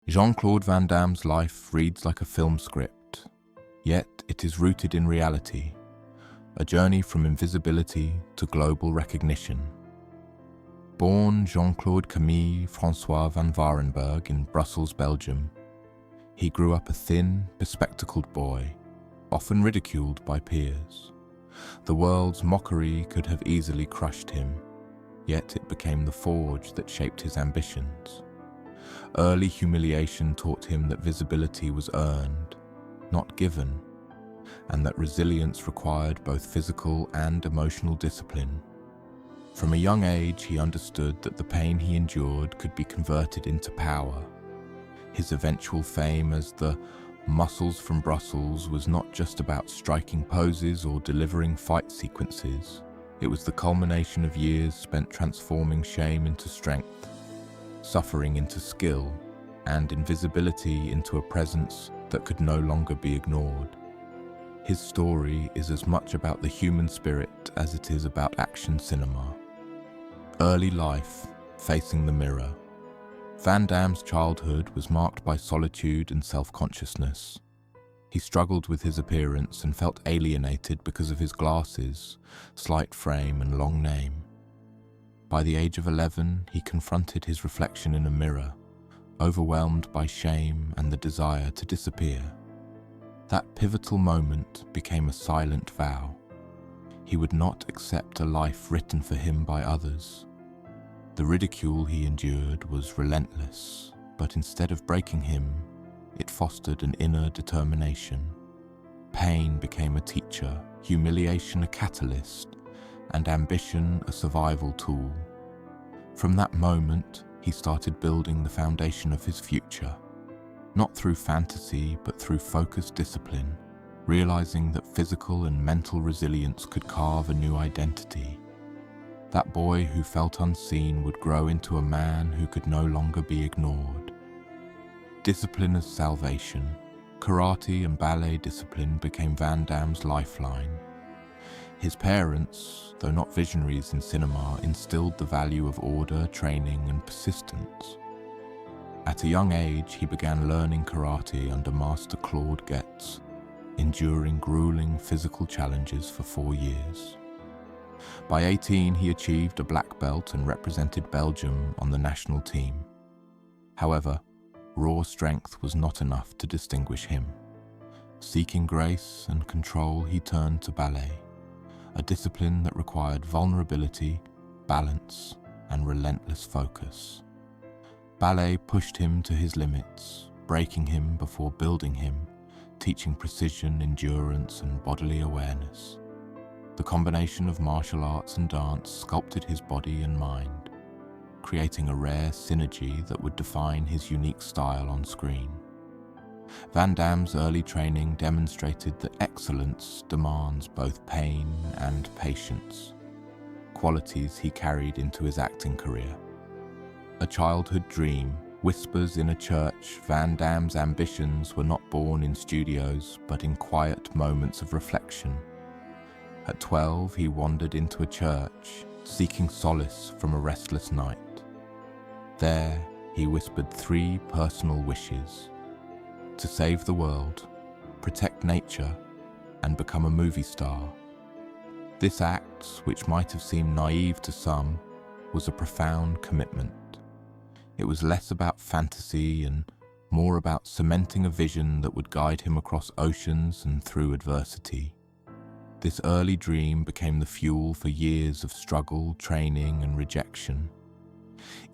Jean-Claude Van Damme's life reads like a film script, yet it is rooted in reality, a journey from invisibility to global recognition. Born Jean-Claude Camille François van Varenberg in Brussels, Belgium, he grew up a thin, bespectacled boy, often ridiculed by peers. The world's mockery could have easily crushed him, yet it became the forge that shaped his ambitions. Early humiliation taught him that visibility was earned, not given, and that resilience required both physical and emotional discipline. From a young age, he understood that the pain he endured could be converted into power. His eventual fame as the Muscles from Brussels was not just about striking poses or delivering fight sequences. It was the culmination of years spent transforming shame into strength, suffering into skill, and invisibility into a presence that could no longer be ignored. His story is as much about the human spirit as it is about action cinema. Early life, facing the mirror. Van Damme's childhood was marked by solitude and self-consciousness. He struggled with his appearance and felt alienated because of his glasses, slight frame, and long name. By the age of 11, he confronted his reflection in a mirror, overwhelmed by shame and the desire to disappear. That pivotal moment became a silent vow. He would not accept a life written for him by others. The ridicule he endured was relentless, but instead of breaking him, it fostered an inner determination. Pain became a teacher, humiliation a catalyst, and ambition a survival tool. From that moment, he started building the foundation of his future, not through fantasy but through focused discipline, realizing that physical and mental resilience could carve a new identity. That boy who felt unseen would grow into a man who could no longer be ignored. Discipline as salvation. Karate and ballet discipline became Van Damme's lifeline. His parents, though not visionaries in cinema, instilled the value of order, training, and persistence. At a young age, he began learning karate under Master Claude Getz, enduring grueling physical challenges for 4 years. By 18, he achieved a black belt and represented Belgium on the national team. However, raw strength was not enough to distinguish him. Seeking grace and control, he turned to ballet, a discipline that required vulnerability, balance, and relentless focus. Ballet pushed him to his limits, breaking him before building him, teaching precision, endurance, and bodily awareness. The combination of martial arts and dance sculpted his body and mind, creating a rare synergy that would define his unique style on screen. Van Damme's early training demonstrated that excellence demands both pain and patience, qualities he carried into his acting career. A childhood dream, whispers in a church, Van Damme's ambitions were not born in studios but in quiet moments of reflection. At 12, he wandered into a church, seeking solace from a restless night. There, he whispered 3 personal wishes: to save the world, protect nature, and become a movie star. This act, which might have seemed naive to some, was a profound commitment. It was less about fantasy and more about cementing a vision that would guide him across oceans and through adversity. This early dream became the fuel for years of struggle, training, and rejection.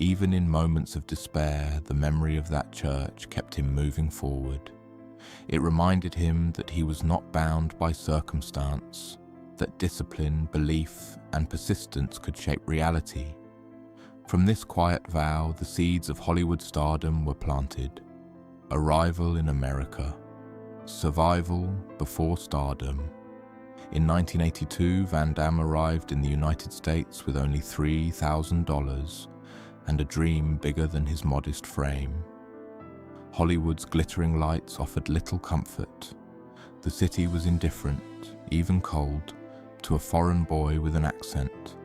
Even in moments of despair, the memory of that church kept him moving forward. It reminded him that he was not bound by circumstance, that discipline, belief, and persistence could shape reality. From this quiet vow, the seeds of Hollywood stardom were planted. Arrival in America. Survival before stardom. In 1982, Van Damme arrived in the United States with only $3,000 and a dream bigger than his modest frame. Hollywood's glittering lights offered little comfort. The city was indifferent, even cold, to a foreign boy with an accent.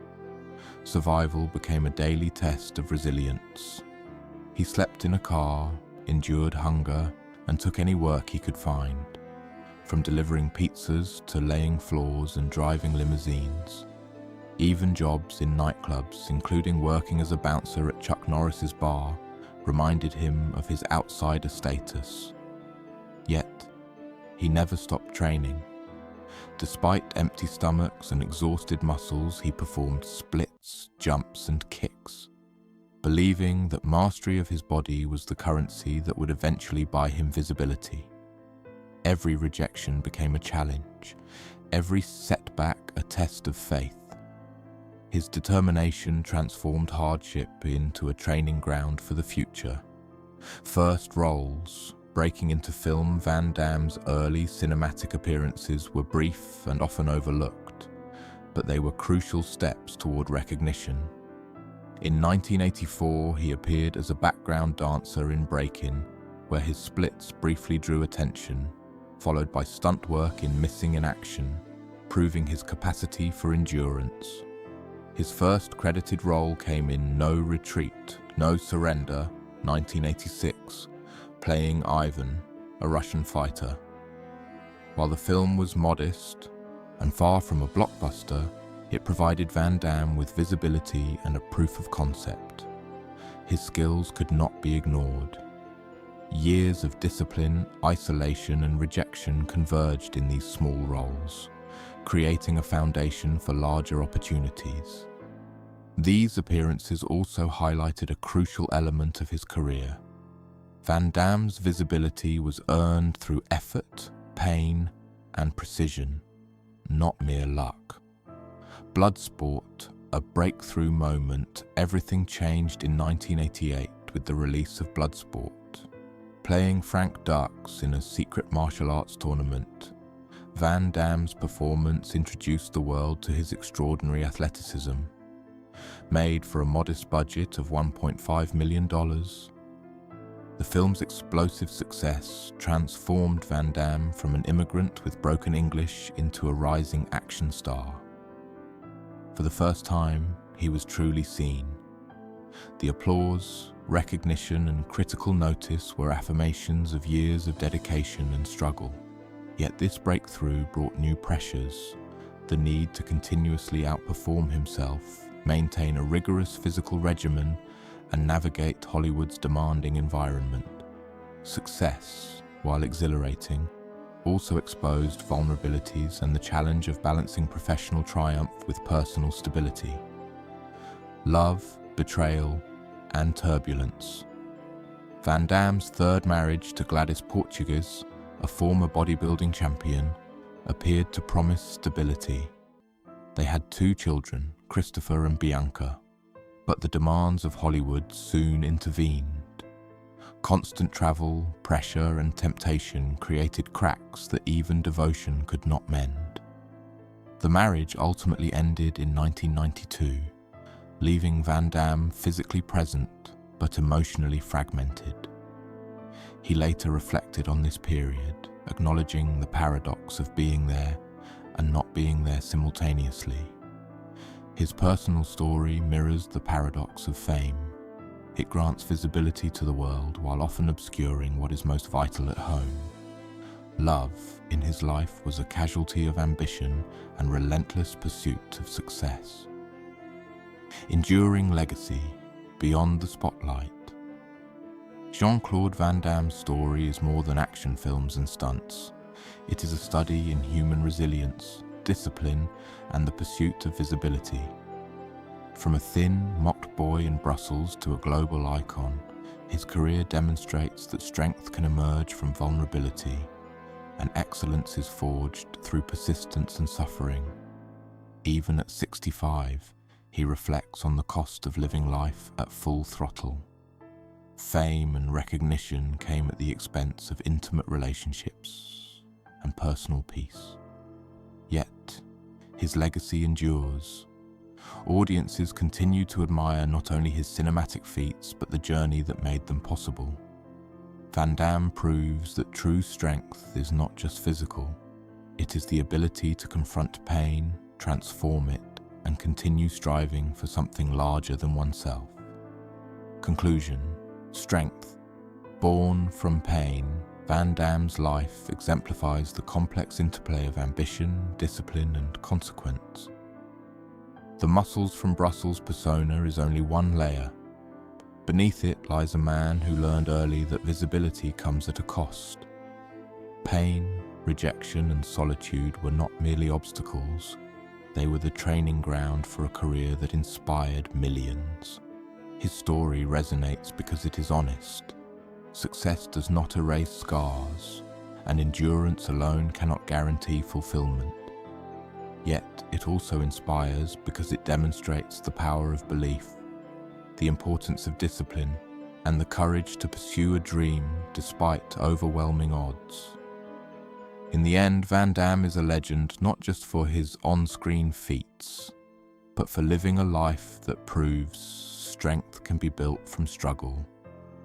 Survival became a daily test of resilience. He slept in a car, endured hunger, and took any work he could find, from delivering pizzas to laying floors and driving limousines. Even jobs in nightclubs, including working as a bouncer at Chuck Norris's bar, reminded him of his outsider status. Yet, he never stopped training. Despite empty stomachs and exhausted muscles, he performed splits, jumps, and kicks, believing that mastery of his body was the currency that would eventually buy him visibility. Every rejection became a challenge, every setback a test of faith. His determination transformed hardship into a training ground for the future. First roles, breaking into film, Van Damme's early cinematic appearances were brief and often overlooked, but they were crucial steps toward recognition. In 1984, he appeared as a background dancer in Break-In, where his splits briefly drew attention, followed by stunt work in Missing in Action, proving his capacity for endurance. His first credited role came in No Retreat, No Surrender, 1986, playing Ivan, a Russian fighter. While the film was modest and far from a blockbuster, it provided Van Damme with visibility and a proof of concept. His skills could not be ignored. Years of discipline, isolation, and rejection converged in these small roles, creating a foundation for larger opportunities. These appearances also highlighted a crucial element of his career. Van Damme's visibility was earned through effort, pain, and precision, not mere luck. Bloodsport, a breakthrough moment, everything changed in 1988 with the release of Bloodsport. Playing Frank Dux in a secret martial arts tournament, Van Damme's performance introduced the world to his extraordinary athleticism. Made for a modest budget of $1.5 million, the film's explosive success transformed Van Damme from an immigrant with broken English into a rising action star. For the first time, he was truly seen. The applause, recognition, and critical notice were affirmations of years of dedication and struggle. Yet this breakthrough brought new pressures, the need to continuously outperform himself, maintain a rigorous physical regimen, and navigate Hollywood's demanding environment. Success, while exhilarating, also exposed vulnerabilities and the challenge of balancing professional triumph with personal stability. Love, betrayal, and turbulence. Van Damme's third marriage to Gladys Portugues, a former bodybuilding champion, appeared to promise stability. They had 2 children, Christopher and Bianca, but the demands of Hollywood soon intervened. Constant travel, pressure, and temptation created cracks that even devotion could not mend. The marriage ultimately ended in 1992, leaving Van Damme physically present but emotionally fragmented. He later reflected on this period, acknowledging the paradox of being there and not being there simultaneously. His personal story mirrors the paradox of fame. It grants visibility to the world while often obscuring what is most vital at home. Love in his life was a casualty of ambition and relentless pursuit of success. Enduring legacy beyond the spotlight. Jean-Claude Van Damme's story is more than action films and stunts. It is a study in human resilience, discipline, and the pursuit of visibility. From a thin, mocked boy in Brussels to a global icon, his career demonstrates that strength can emerge from vulnerability, and excellence is forged through persistence and suffering. Even at 65, he reflects on the cost of living life at full throttle. Fame and recognition came at the expense of intimate relationships and personal peace. Yet, his legacy endures. Audiences continue to admire not only his cinematic feats, but the journey that made them possible. Van Damme proves that true strength is not just physical. It is the ability to confront pain, transform it, and continue striving for something larger than oneself. Conclusion: strength, Born from pain, Van Damme's life exemplifies the complex interplay of ambition, discipline, and consequence. The muscles from Brussels persona is only one layer. Beneath it lies a man who learned early that visibility comes at a cost. Pain, rejection, and solitude were not merely obstacles. They were the training ground for a career that inspired millions. His story resonates because it is honest. Success does not erase scars, and endurance alone cannot guarantee fulfillment. Yet it also inspires because it demonstrates the power of belief, the importance of discipline, and the courage to pursue a dream despite overwhelming odds. In the end, Van Damme is a legend not just for his on-screen feats, but for living a life that proves strength can be built from struggle,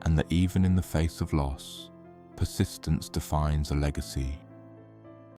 and that even in the face of loss, persistence defines a legacy